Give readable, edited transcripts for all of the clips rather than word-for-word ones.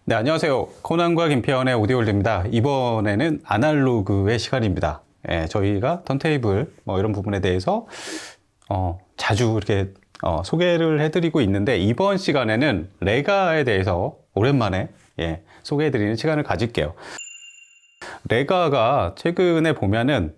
네, 안녕하세요. 코난과 김태현의 오디오월드입니다. 이번에는 아날로그의 시간입니다. 예, 저희가 턴테이블 이런 부분에 대해서 자주 이렇게 소개를 해드리고 있는데, 이번 시간에는 레가에 대해서 오랜만에 소개해드리는 시간을 가질게요. 레가가 최근에 보면은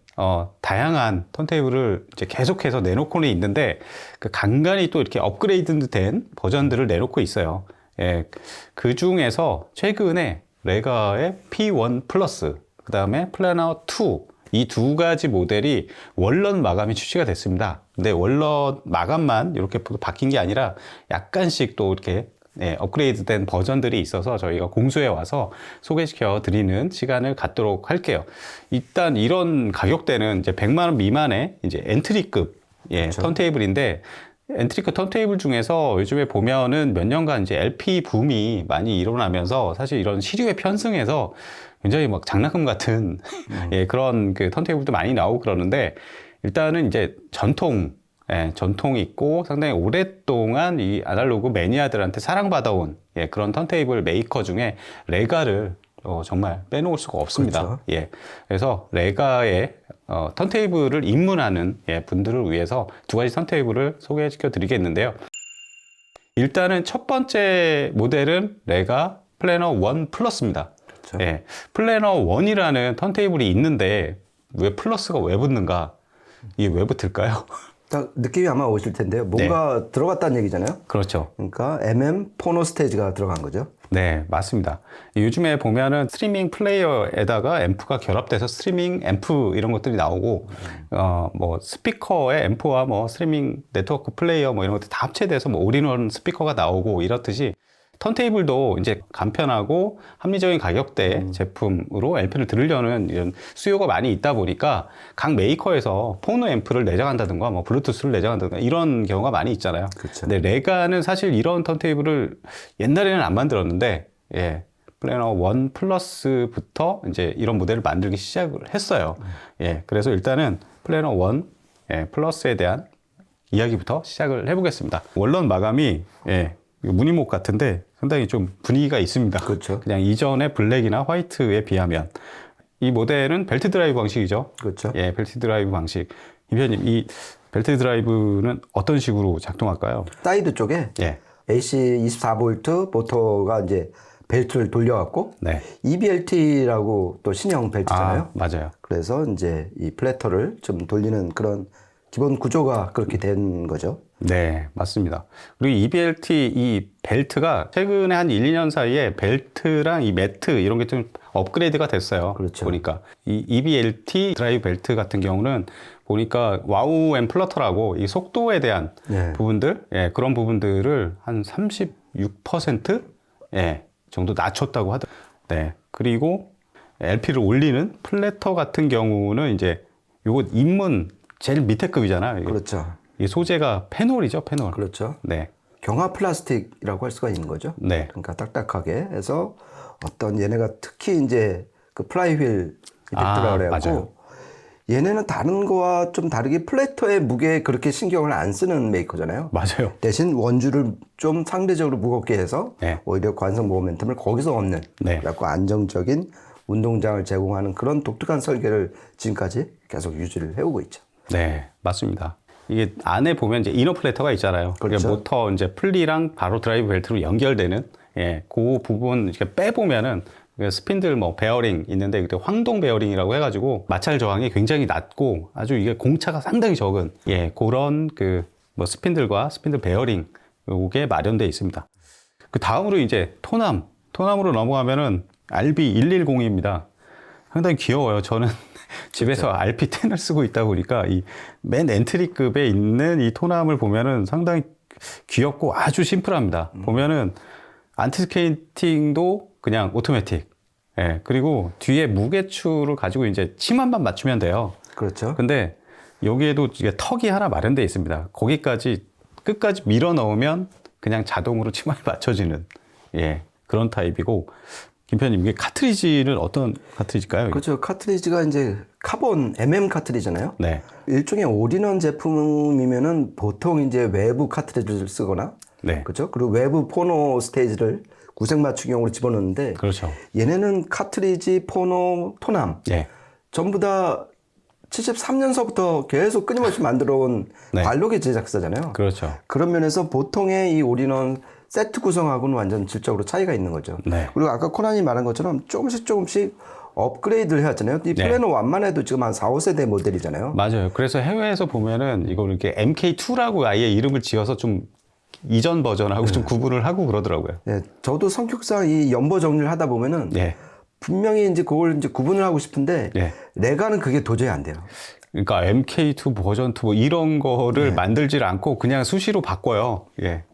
다양한 턴테이블을 이제 계속해서 내놓고는 있는데, 그 간간히 또 이렇게 업그레이드된 버전들을 내놓고 있어요. 예, 그 중에서 최근에 레가의 P1 플러스, 그 다음에 플래너 2, 이 두 가지 모델이 원런 마감이 출시가 됐습니다. 근데 원런 마감만 이렇게 바뀐 게 아니라 약간씩 또 이렇게 업그레이드된 버전들이 있어서 저희가 공수해 와서 소개시켜 드리는 시간을 갖도록 할게요. 일단 이런 가격대는 이제 100만 원 미만의 이제 엔트리급 그렇죠. 턴테이블인데, 엔트리급 턴테이블 중에서 요즘에 보면은 몇 년간 이제 LP 붐이 많이 일어나면서 사실 이런 시류에 편승해서 굉장히 막 장난감 같은 그런 그 턴테이블도 많이 나오고 그러는데, 일단은 이제 전통이 있고 상당히 오랫동안 이 아날로그 매니아들한테 사랑받아온 그런 턴테이블 메이커 중에 레가를 정말 빼놓을 수가 없습니다. 그렇죠. 그래서 레가의 턴테이블을 입문하는 분들을 위해서 두 가지 턴테이블을 소개시켜 드리겠는데요. 일단은 첫 번째 모델은 레가 플래너 1 플러스입니다. 그렇죠. 플래너 1이라는 턴테이블이 있는데 왜 플러스가 왜 붙는가? 이게 왜 붙을까요? 딱 느낌이 아마 오실 텐데요. 뭔가 들어갔다는 얘기잖아요. 그렇죠. 그러니까 포노 스테이지가 들어간 거죠. 네, 맞습니다. 요즘에 보면은 스트리밍 플레이어에다가 앰프가 결합돼서 스트리밍 앰프 이런 것들이 나오고, 스피커의 앰프와 스트리밍 네트워크 플레이어 이런 것들 다 합체돼서 올인원 스피커가 나오고 이렇듯이, 턴테이블도 이제 간편하고 합리적인 가격대 제품으로 LP를 들으려는 이런 수요가 많이 있다 보니까 각 메이커에서 포노 앰프를 내장한다든가 블루투스를 내장한다든가 이런 경우가 많이 있잖아요. 그렇죠. 근데 레가는 사실 이런 턴테이블을 옛날에는 안 만들었는데, 플래너 1 플러스부터 이제 이런 모델을 만들기 시작을 했어요. 그래서 일단은 플래너 1 플러스에 대한 이야기부터 시작을 해보겠습니다. 원런 마감이 무늬목 같은데 상당히 좀 분위기가 있습니다. 그렇죠. 그냥 이전의 블랙이나 화이트에 비하면. 이 모델은 벨트 드라이브 방식이죠. 그렇죠. 벨트 드라이브 방식. 임 대표님, 이 벨트 드라이브는 어떤 식으로 작동할까요? 사이드 쪽에 AC 24V 모터가 이제 벨트를 돌려갖고 EBLT라고 또 신형 벨트잖아요. 맞아요. 그래서 이제 이 플래터를 좀 돌리는 그런 기본 구조가 그렇게 된 거죠. 네, 맞습니다. 그리고 EBLT 이 벨트가 최근에 한 1, 2년 사이에 벨트랑 이 매트 이런 게 좀 업그레이드가 됐어요. 그렇죠. 보니까 이 EBLT 드라이브 벨트 같은 경우는 보니까 와우 앤 플러터라고 이 속도에 대한 부분들, 그런 부분들을 한 36% 정도 낮췄다고 하더라고요. 네. 그리고 LP를 올리는 플래터 같은 경우는 이제 요거 입문 제일 밑에 급이잖아요. 그렇죠. 이 소재가 페놀이죠, 페놀. 그렇죠. 네. 경화 플라스틱이라고 할 수가 있는 거죠. 네. 그러니까 딱딱하게 해서 어떤 얘네가 특히 이제 그 플라이휠 이펙트라고 그래갖고 얘네는 다른 거와 좀 다르게 플래터의 무게에 그렇게 신경을 안 쓰는 메이커잖아요. 맞아요. 대신 원줄을 좀 상대적으로 무겁게 해서 오히려 관성 모멘텀을 거기서 얻는 그래갖고 안정적인 운동장을 제공하는 그런 독특한 설계를 지금까지 계속 유지를 해오고 있죠. 네, 맞습니다. 이게 안에 보면 이제 이너 플래터가 있잖아요. 그렇죠. 모터 이제 풀리랑 바로 드라이브 벨트로 연결되는 그 부분 이렇게 빼보면은 스핀들 베어링 있는데 그때 황동 베어링이라고 해가지고 마찰 저항이 굉장히 낮고 아주 이게 공차가 상당히 적은 그런 그 스핀들과 스핀들 베어링 요게 마련되어 있습니다. 그 다음으로 이제 토남으로 넘어가면은 RB110입니다. 상당히 귀여워요. 저는 집에서 RP10을 쓰고 있다 보니까 이 맨 엔트리급에 있는 이 토남을 보면은 상당히 귀엽고 아주 심플합니다. 보면은 안티스케이팅도 그냥 오토매틱. 그리고 뒤에 무게추를 가지고 이제 치마만 맞추면 돼요. 그렇죠. 근데 여기에도 이게 턱이 하나 마련되어 있습니다. 거기까지 끝까지 밀어 넣으면 그냥 자동으로 치마를 맞춰지는 그런 타입이고, 김편님, 이게 카트리지는 어떤 카트리지일까요? 그렇죠. 카트리지가 이제 카본 카트리잖아요. 네. 일종의 올인원 제품이면은 보통 이제 외부 카트리지를 쓰거나, 그렇죠. 그리고 외부 포노 스테이지를 구색 맞추기용으로 집어넣는데 그렇죠. 얘네는 카트리지, 포노, 토남 예. 전부 다 73년서부터 계속 끊임없이 만들어온 네. 관록의 제작사잖아요. 그렇죠. 그런 면에서 보통의 이 올인원 세트 구성하고는 완전 질적으로 차이가 있는 거죠. 네. 그리고 아까 코난이 말한 것처럼 조금씩 업그레이드를 해왔잖아요. 이 네. 플래너 1만 해도 지금 한 4, 5세대 모델이잖아요. 맞아요. 그래서 해외에서 보면은 이걸 이렇게 MK2라고 아예 이름을 지어서 좀 이전 버전하고 좀 구분을 하고 그러더라고요. 예, 저도 성격상 이 연버 정리를 하다 보면은 예. 분명히 이제 그걸 이제 구분을 하고 싶은데 예. 레가는 그게 도저히 안 돼요. 그러니까 MK2 버전 2 뭐 이런 거를 네. 만들질 않고 그냥 수시로 바꿔요. 예.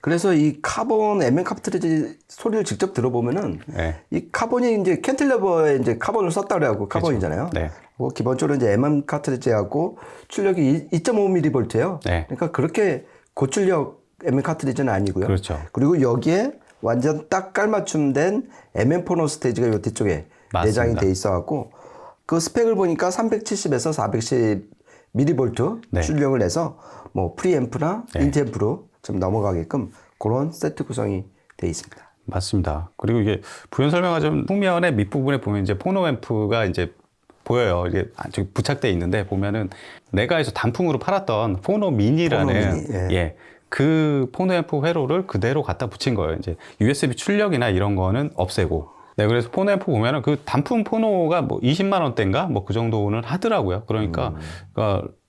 그래서 이 카본 MM 카트리지 소리를 직접 들어보면은 예. 이 카본이 이제 캔틸레버에 이제 카본을 썼다 그래갖고 카본이잖아요. 네. 뭐 기본적으로 이제 MM 카트리지하고 출력이 2.5mV예요. 네. 그러니까 그렇게 고출력 MM 카트리지는 아니고요. 그렇죠. 그리고 여기에 완전 딱 깔맞춤된 MM 포노 스테이지가 요 뒤쪽에 맞습니다. 내장이 돼 있어갖고 그 스펙을 보니까 370에서 410mV 네. 출력을 내서 뭐 프리앰프나 네. 인트앰프로 좀 넘어가게끔 그런 세트 구성이 돼 있습니다. 맞습니다. 그리고 이게 부연 설명하자면 후면의 밑부분에 보면 이제 포노 앰프가 이제 보여요. 이게 저기 부착돼 있는데 보면은 내가에서 단품으로 팔았던 포노 미니라는 포노 미니, 예. 그 포노 앰프 회로를 그대로 갖다 붙인 거예요. 이제 USB 출력이나 이런 거는 없애고. 네, 그래서 포노 앰프 보면은 그 단품 포노가 뭐 20만 원대인가 뭐 그 정도는 하더라고요. 그러니까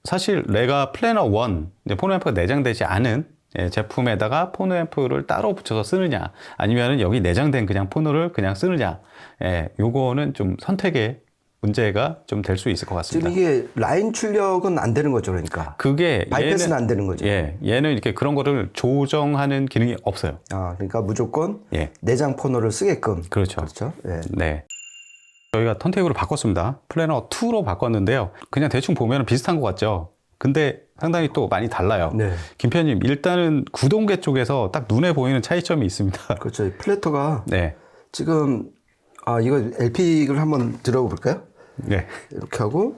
사실 내가 플래너 1 이제 포노 앰프가 내장되지 않은 예, 제품에다가 포노 앰프를 따로 붙여서 쓰느냐 아니면은 여기 내장된 그냥 포노를 그냥 쓰느냐 예, 요거는 좀 선택의 문제가 좀 될 수 있을 것 같습니다. 지금 이게 라인 출력은 안 되는 거죠, 그러니까. 그게 바이패스는 안 되는 거죠. 예, 얘는 이렇게 그런 거를 조정하는 기능이 없어요. 아, 그러니까 무조건 예, 내장 포노를 쓰게끔. 그렇죠. 그렇죠. 예. 네. 저희가 턴테이블을 바꿨습니다. 플래너 2로 바꿨는데요. 그냥 대충 보면 비슷한 것 같죠. 근데 상당히 또 많이 달라요. 네. 김편님, 일단은 구동계 쪽에서 딱 눈에 보이는 차이점이 있습니다. 그렇죠. 이 플래터가 네. 지금 이거 LP를 한번 들어볼까요? 네. 이렇게 하고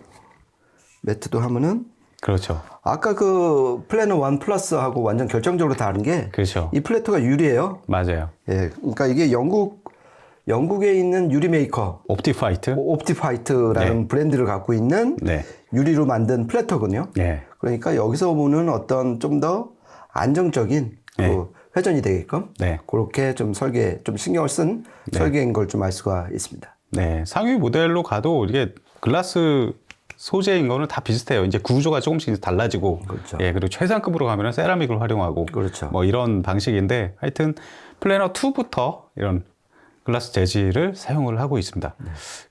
매트도 하면은 그렇죠. 아까 그 플래너 1 플러스하고 완전 결정적으로 다른 게 그렇죠. 이 플래터가 유리예요. 맞아요. 예. 그러니까 이게 영국에 있는 유리 메이커 옵티파이트? 옵티파이트라는 네. 브랜드를 갖고 있는 네. 유리로 만든 플래터거든요. 네. 그러니까 여기서 보는 어떤 좀 더 안정적인 네. 그 회전이 되게끔 네. 그렇게 좀 좀 신경을 쓴 설계인 걸 좀 알 수가 있습니다. 네. 상위 모델로 가도 이게 글라스 소재인 거는 다 비슷해요. 이제 구조가 조금씩 달라지고. 그렇죠. 예, 그리고 최상급으로 가면은 세라믹을 활용하고. 그렇죠. 뭐 이런 방식인데 하여튼 플래너 2부터 이런 글라스 재질을 사용을 하고 있습니다.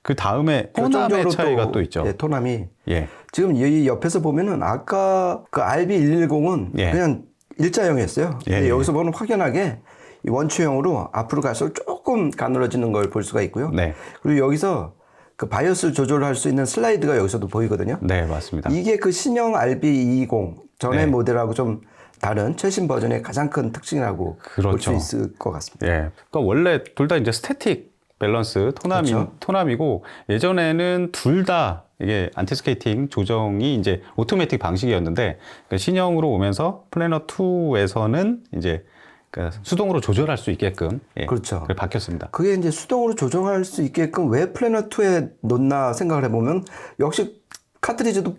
그 다음에 토남의 차이가 또 있죠. 예, 토남이 예. 지금 이 옆에서 보면은 아까 그 RB110은 예. 그냥 일자형이었어요. 예, 근데 예. 여기서 보면 확연하게 이 원추형으로 앞으로 갈수록 조금 가늘어지는 걸 볼 수가 있고요. 네. 그리고 여기서 그 바이오스 조절할 수 있는 슬라이드가 여기서도 보이거든요. 네, 맞습니다. 이게 그 신형 RB220 전의 네. 모델하고 좀 다른 최신 버전의 가장 큰 특징이라고 그렇죠. 볼 수 있을 것 같습니다. 예. 그러니까 원래 둘 다 이제 스태틱 밸런스 그렇죠. 토남이고 예전에는 둘 다 이게 안티스케이팅 조정이 이제 오토매틱 방식이었는데 그러니까 신형으로 오면서 플래너 2에서는 이제 그러니까 수동으로 조절할 수 있게끔 예, 그렇죠. 그게 바뀌었습니다. 그게 이제 수동으로 조정할 수 있게끔 왜 플래너 2에 놓나 생각을 해보면 역시 카트리지도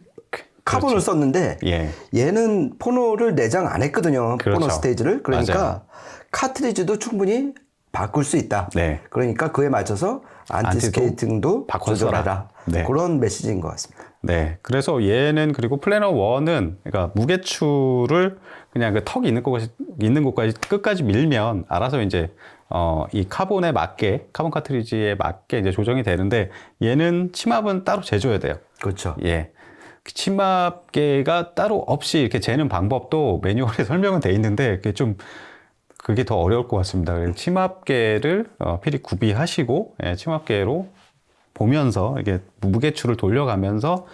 카본을 썼는데 예. 얘는 포노를 내장 안 했거든요. 그렇죠. 포노 스테이지를. 그러니까 맞아요. 카트리지도 충분히 바꿀 수 있다. 네. 그러니까 그에 맞춰서 안티스케이팅도 바꿔서 조절하라. 네. 그런 메시지인 것 같습니다. 네. 그래서 얘는 그리고 플래너 1은 그러니까 무게추를 그냥 그 턱이 있는 곳까지 끝까지 밀면 알아서 이제 이 카본에 맞게 카본 카트리지에 맞게 이제 조정이 되는데 얘는 치맙은 따로 재줘야 돼요. 그렇죠. 예. 그 치맙계가 따로 없이 이렇게 재는 방법도 매뉴얼에 설명은 돼 있는데 그게 더 어려울 것 같습니다. 그래서 치맙계를 필히 구비하시고 예, 치맙계로 보면서 이게 무게추를 돌려가면서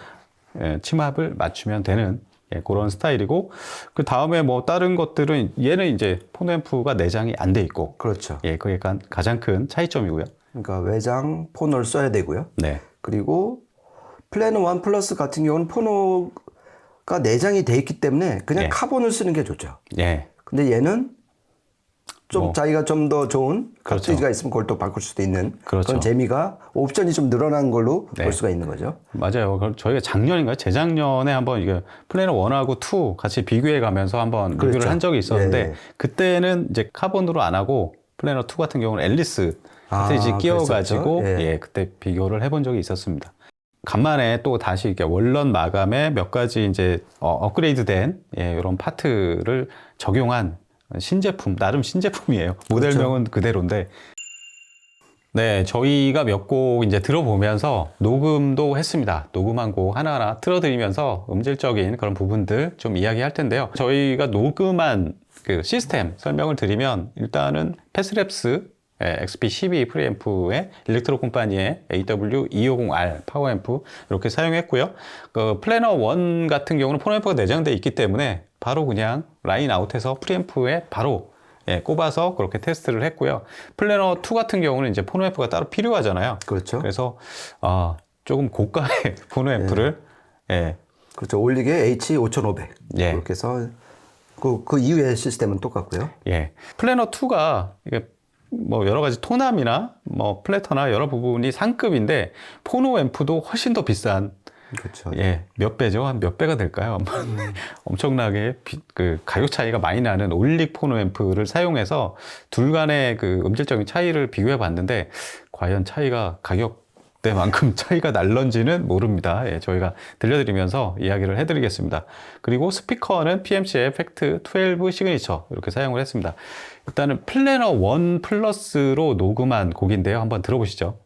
예, 치맙을 맞추면 되는 예, 그런 스타일이고 그 다음에 뭐 다른 것들은 얘는 이제 폰앰프가 내장이 안 돼 있고 그렇죠. 예, 그게 가장 큰 차이점이고요. 그러니까 외장 포노를 써야 되고요. 네, 그리고 플래너 1 플러스 같은 경우는 포노가 내장이 돼 있기 때문에 그냥 예. 카본을 쓰는 게 좋죠. 예, 근데 얘는 좀 뭐. 자기가 좀 더 좋은 그렇죠. 카트리지가 있으면 그걸 또 바꿀 수도 있는 그렇죠. 그런 재미가 옵션이 좀 늘어난 걸로 네. 볼 수가 있는 거죠. 맞아요. 저희가 작년인가요? 재작년에 한번 이게 플래너 1하고 2 같이 비교해 가면서 한번 리뷰를 그렇죠. 한 적이 있었는데 예. 그때는 이제 카본으로 안 하고 플래너 2 같은 경우는 앨리스 카트리지 끼워가지고 그랬었죠. 예. 예, 그때 비교를 해본 적이 있었습니다. 간만에 또 다시 이렇게 원런 마감에 몇 가지 이제 업그레이드된 예, 이런 파트를 적용한 신제품, 나름 신제품이에요. 모델명은 그대로인데. 네, 저희가 몇 곡 이제 들어보면서 녹음도 했습니다. 녹음한 곡 하나하나 틀어드리면서 음질적인 그런 부분들 좀 이야기할 텐데요. 저희가 녹음한 그 시스템 설명을 드리면 일단은 패스랩스 XP12 프리앰프의 일렉트로 콤파니의 AW250R 파워앰프 이렇게 사용했고요. 그 플래너 1 같은 경우는 폰앰프가 내장되어 있기 때문에 바로 그냥 라인 아웃해서 프리앰프에 바로 예, 꼽아서 그렇게 테스트를 했고요. 플래너 2 같은 경우는 이제 폰앰프가 따로 필요하잖아요. 그렇죠. 그래서 조금 고가의 폰앰프를 예, 그렇죠. 올리게 H5500 예. 이렇게 해서 그 이후의 시스템은 똑같고요. 예. 플래너 2가 이게 뭐 여러 가지 톤암이나 뭐 플래터나 여러 부분이 상급인데 포노 앰프도 훨씬 더 비싼 그렇죠. 예, 몇 배죠? 한 몇 배가 될까요? 엄청나게 그 가격 차이가 많이 나는 올릭 포노 앰프를 사용해서 둘 간의 그 음질적인 차이를 비교해 봤는데 과연 차이가 가격대만큼 차이가 날런지는 모릅니다. 예, 저희가 들려드리면서 이야기를 해드리겠습니다. 그리고 스피커는 PMC의 팩트 12 시그니처 이렇게 사용을 했습니다. 일단은 플래너 1 플러스로 녹음한 곡인데요. 한번 들어보시죠.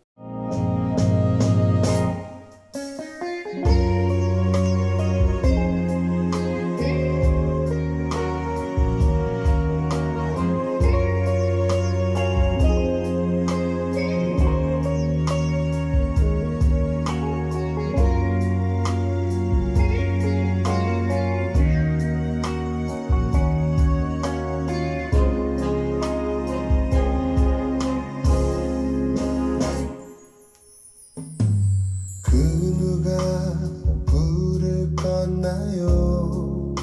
그 누가 불을 껐나요?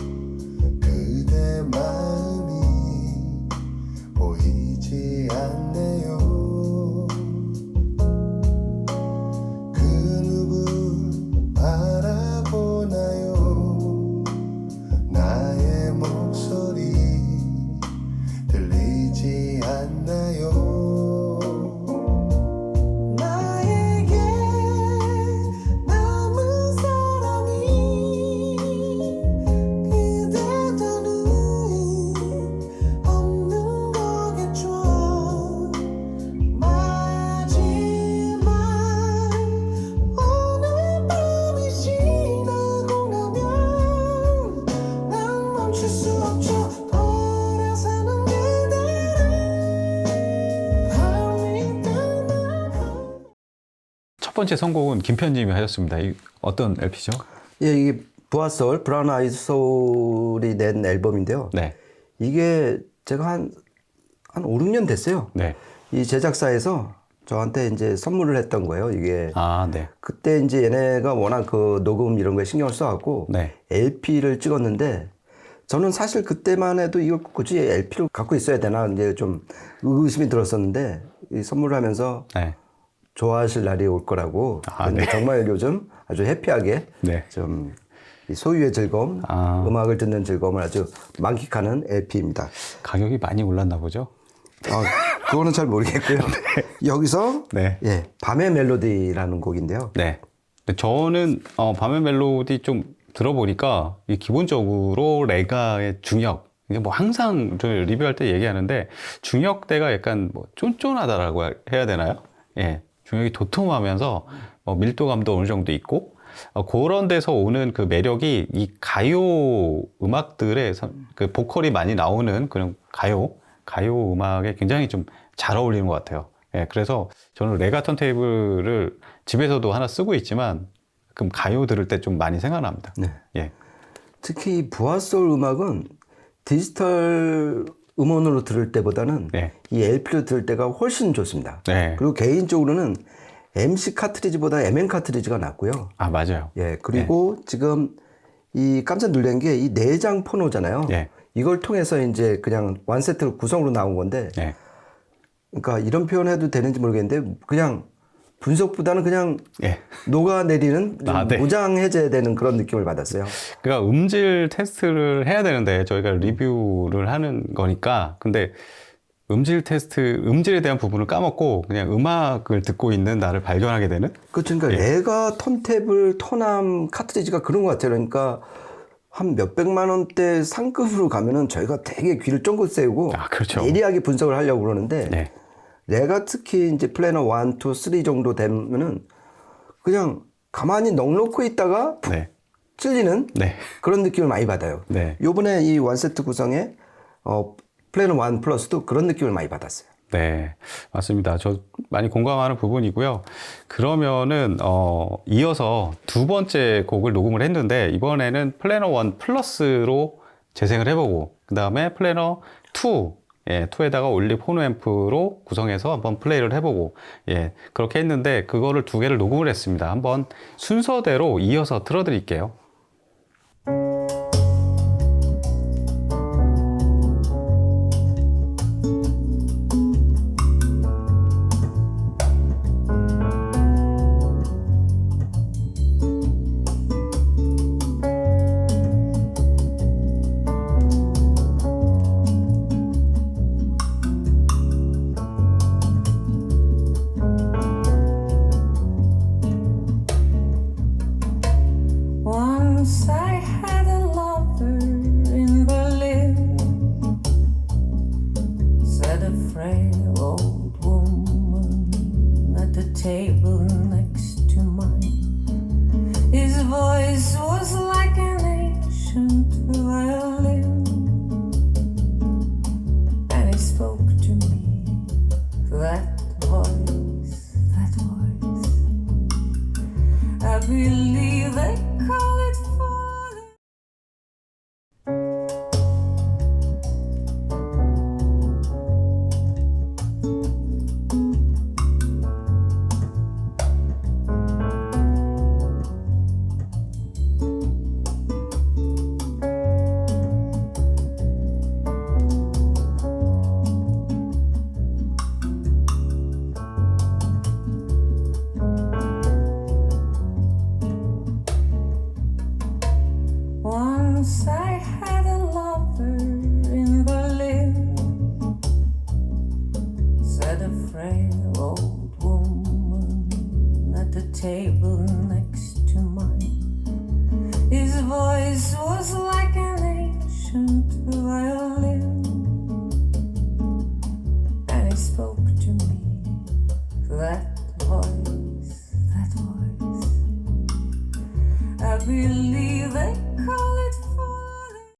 그대 마음이 보이지 않네요. 그 누구 바라보나요? 나의 목소리 들리지 않나요? 나에게 남은 사랑이 그대도는 없는 거겠죠. 마지막 오늘 밤이 지나고 나면 난 멈출 수 없죠. 돌아서는 그대를 밤이 떠나고. 첫 번째 선곡은 김편님이 하셨습니다. 이 어떤 LP죠? 예, 이게 부하솔 브라운 아이즈 소울이 낸 앨범인데요. 네. 이게 제가 한 5, 6년 됐어요. 네. 이 제작사에서 저한테 이제 선물을 했던 거예요. 이게 아, 네. 그때 이제 얘네가 워낙 그 녹음 이런 거에 신경을 써갖고 네. LP를 찍었는데 저는 사실 그때만 해도 이걸 굳이 LP를 갖고 있어야 되나 이제 좀 의심이 들었었는데 이 선물을 하면서 네. 좋아하실 날이 올 거라고. 아, 근데 네. 정말 요즘 아주 해피하게 네. 좀 이 소유의 즐거움, 음악을 듣는 즐거움을 아주 만끽하는 LP입니다. 가격이 많이 올랐나 보죠? 그거는 잘 모르겠고요. 여기서 네. 예, 밤의 멜로디라는 곡인데요. 네. 근데 저는 밤의 멜로디 좀 들어보니까 이 기본적으로 레가의 중역 이게 뭐 항상 저 리뷰할 때 얘기하는데 중역대가 약간 뭐 쫀쫀하다라고 해야 되나요? 예, 중역이 도톰하면서 밀도감도 어느 정도 있고 그런 데서 오는 그 매력이 이 가요 음악들의 그 보컬이 많이 나오는 그런 가요 음악에 굉장히 좀 잘 어울리는 것 같아요. 예, 그래서 저는 레가 턴테이블을 집에서도 하나 쓰고 있지만 그럼 가요 들을 때 좀 많이 생각납니다. 네. 예. 특히 이 부하솔 음악은 디지털 음원으로 들을 때보다는 네. 이 LP로 들을 때가 훨씬 좋습니다. 네. 그리고 개인적으로는 MC 카트리지보다 MM 카트리지가 낫고요. 아, 맞아요. 예, 그리고 지금 이 깜짝 놀란 게 이 내장 포노잖아요. 예. 이걸 통해서 이제 그냥 완세트 구성으로 나온 건데, 네. 그러니까 이런 표현해도 되는지 모르겠는데 그냥 분석보다는 그냥 예. 녹아내리는 좀 아, 네. 무장 해제되는 그런 느낌을 받았어요. 그러니까 음질 테스트를 해야 되는데 저희가 리뷰를 하는 거니까 근데 음질에 대한 부분을 까먹고 그냥 음악을 듣고 있는 나를 발견하게 되는? 그렇죠. 그러니까 레가, 턴테이블, 토남, 카트리지가 그런 것 같아요. 그러니까 한 몇백만 원대 상급으로 가면은 저희가 되게 귀를 쫑긋 세우고 아, 그렇죠. 예리하게 분석을 하려고 그러는데 네. 레가 특히 이제 플래너 1, 2, 3 정도 되면은 그냥 가만히 넉놓고 있다가 푹 네. 찔리는 네. 그런 느낌을 많이 받아요. 네. 요번에 이 원세트 구성에 플래너 1 플러스도 그런 느낌을 많이 받았어요. 네, 맞습니다. 저 많이 공감하는 부분이고요. 그러면은 이어서 두 번째 곡을 녹음을 했는데 이번에는 플래너 1 플러스로 재생을 해보고 그 다음에 플래너 2 예, 2에다가 올리 포노 앰프로 구성해서 한번 플레이를 해보고 예, 그렇게 했는데 그거를 두 개를 녹음을 했습니다. 한번 순서대로 이어서 틀어드릴게요. Once I had a lover in Berlin, said a frail old woman at the table next to mine. His voice was like an ancient violin, and he spoke to me. That voice, I believe they call it falling. Once I had a lover in Berlin, said a frail old woman at the table next to mine. His voice was like an ancient violin, and he spoke to me. That voice, I believe they call it falling.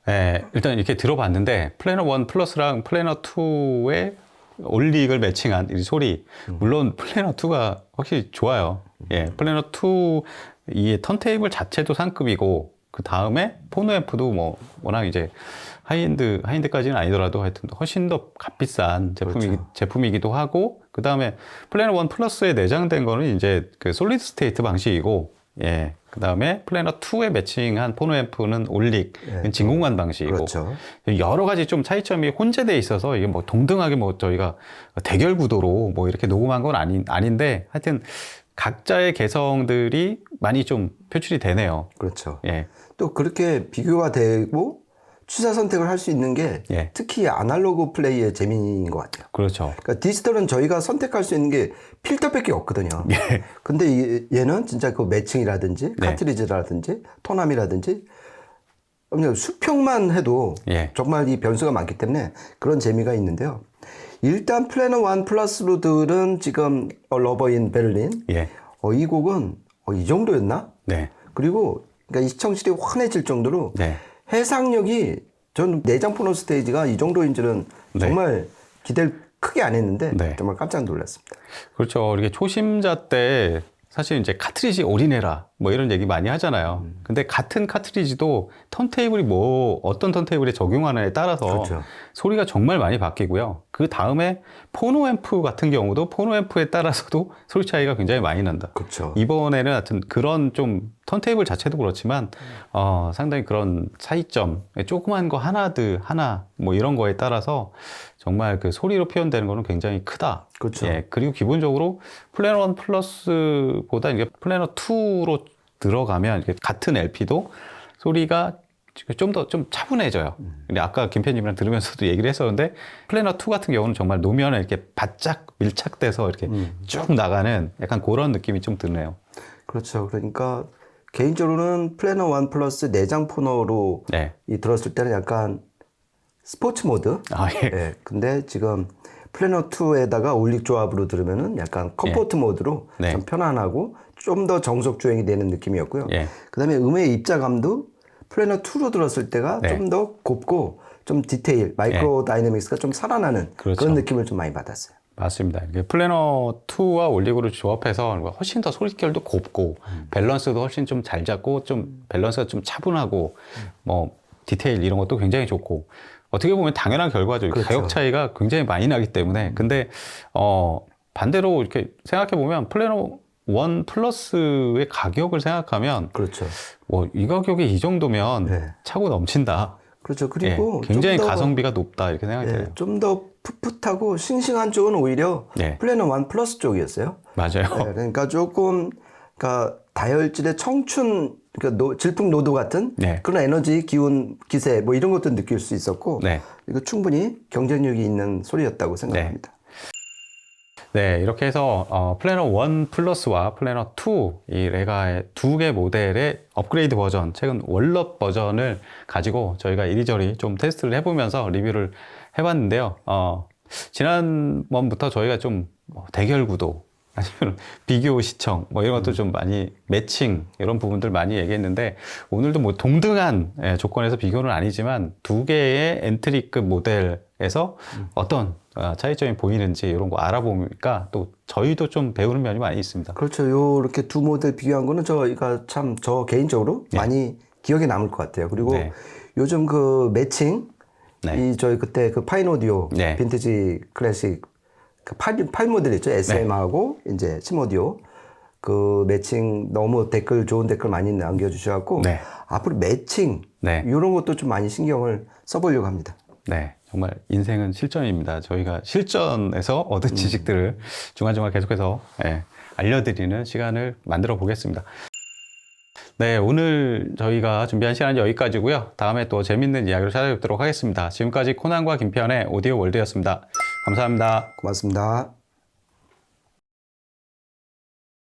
네, 일단 이렇게 들어봤는데 플래너 1 플러스랑 플래너 2의 올릭을 매칭한 이 소리 물론 플래너 2가 확실히 좋아요. 예, 플래너 2 이 턴테이블 자체도 상급이고 그 다음에 포노 앰프도 뭐 워낙 이제 하이엔드까지는 아니더라도 하여튼 훨씬 더 값비싼 제품이기도 하고 그 다음에 플래너 1 플러스에 내장된 거는 이제 그 솔리드 스테이트 방식이고 예. 그 다음에 플래너 2에 매칭한 포노 앰프는 올릭, 진공관 방식이고 그렇죠. 여러 가지 좀 차이점이 혼재돼 있어서 이게 뭐 동등하게 뭐 저희가 대결 구도로 뭐 이렇게 녹음한 건 아닌데 하여튼 각자의 개성들이 많이 좀 표출이 되네요. 그렇죠. 예. 또 그렇게 비교가 되고 취사 선택을 할 수 있는 게 예. 특히 아날로그 플레이의 재미인 것 같아요. 그렇죠. 그러니까 디지털은 저희가 선택할 수 있는 게 필터밖에 없거든요. 예. 근데 얘는 진짜 그 매칭이라든지 네. 카트리지라든지 토남이라든지 그냥 수평만 해도 예. 정말 이 변수가 많기 때문에 그런 재미가 있는데요. 일단 플래너 1 플러스로 들은 지금 러버인 베를린 예. 이 곡은 이 정도였나? 네. 그리고 그러니까 이 시청실이 환해질 정도로 네. 해상력이 전 내장 포노 스테이지가 이 정도인 줄은 네. 정말 기대를 크게 안 했는데 네. 정말 깜짝 놀랐습니다. 그렇죠. 이렇게 초심자 때 사실 이제 카트리지 올인해라 뭐 이런 얘기 많이 하잖아요. 근데 같은 카트리지도 턴테이블이 뭐 어떤 턴테이블에 적용하느냐에 따라서 그렇죠. 소리가 정말 많이 바뀌고요. 그 다음에 포노앰프 같은 경우도 포노앰프에 따라서도 소리 차이가 굉장히 많이 난다. 그렇죠. 이번에는 하여튼 그런 좀 턴테이블 자체도 그렇지만 상당히 그런 차이점, 조그만 거 하나 뭐 이런 거에 따라서 정말 그 소리로 표현되는 거는 굉장히 크다. 그렇죠. 예, 그리고 기본적으로 플래너 1 플러스보다 이게 플래너 2로 들어가면 이게 같은 LP도 소리가 좀 더 좀 차분해져요. 근데 아까 김편님이랑 들으면서도 얘기를 했었는데 플래너 2 같은 경우는 정말 노면에 이렇게 바짝 밀착돼서 이렇게 쭉 나가는 약간 그런 느낌이 좀 드네요. 그렇죠. 그러니까 개인적으로는 플래너 1 플러스 내장 포너로 네. 이 들었을 때는 약간 스포츠 모드. 아, 예. 예. 근데 지금 플래너 2에다가 올릭 조합으로 들으면은 약간 컴포트 모드로 네. 좀 편안하고 좀 더 정석 주행이 되는 느낌이었고요. 예. 그다음에 음의 입자감도 플래너 2로 들었을 때가 네. 좀 더 곱고 좀 디테일, 마이크로 다이내믹스가 좀 살아나는 그렇죠. 그런 느낌을 좀 많이 받았어요. 맞습니다. 이게 플래너 2와 올릭으로 조합해서 훨씬 더 소리결도 곱고 밸런스도 훨씬 좀 잘 잡고 좀 밸런스가 좀 차분하고 뭐 디테일 이런 것도 굉장히 좋고 어떻게 보면 당연한 결과죠. 그렇죠. 가격 차이가 굉장히 많이 나기 때문에 근데 반대로 이렇게 생각해 보면 플래너 1 플러스의 가격을 생각하면 그렇죠. 이 가격에 이 정도면 네. 차고 넘친다. 그렇죠. 예, 그리고 굉장히 좀 더, 가성비가 높다 이렇게 생각이 돼요. 좀 더 풋풋하고 싱싱한 쪽은 오히려 네. 플래너 1 플러스 쪽이었어요. 맞아요. 네, 그러니까 조금 그러니까 다혈질의 청춘 그러니까 질풍노도 같은 네. 그런 에너지, 기운, 기세 뭐 이런 것도 느낄 수 있었고 네. 이거 충분히 경쟁력이 있는 소리였다고 생각합니다. 네, 이렇게 해서 플래너 1 플러스와 플래너 2 이 레가의 두 개 모델의 업그레이드 버전, 최근 월럽 버전을 가지고 저희가 이리저리 좀 테스트를 해보면서 리뷰를 해봤는데요. 지난번부터 저희가 좀 대결 구도 아니면 비교 시청 뭐 이런 것도 좀 많이 매칭 이런 부분들 많이 얘기했는데 오늘도 뭐 동등한 조건에서 비교는 아니지만 두 개의 엔트리급 모델에서 어떤 차이점이 보이는지 이런 거 알아보니까 또 저희도 좀 배우는 면이 많이 있습니다. 그렇죠. 요렇게 두 모델 비교한 거는 저희가 참 저 개인적으로 많이 기억에 남을 것 같아요. 그리고 네. 요즘 그 매칭 네. 이 저희 그때 그 파인 오디오 네. 빈티지 클래식 그 8 모델 있죠. SM하고 이제 심 오디오 그 매칭 너무 좋은 댓글 많이 남겨주셔갖고 네. 앞으로 매칭 네. 이런 것도 좀 많이 신경을 써보려고 합니다. 네, 정말 인생은 실전입니다. 저희가 실전에서 얻은 지식들을 중간중간 계속해서 알려드리는 시간을 만들어 보겠습니다. 네, 오늘 저희가 준비한 시간은 여기까지고요. 다음에 또 재밌는 이야기로 찾아뵙도록 하겠습니다. 지금까지 코난과 김편의 오디오 월드였습니다. 감사합니다. 고맙습니다.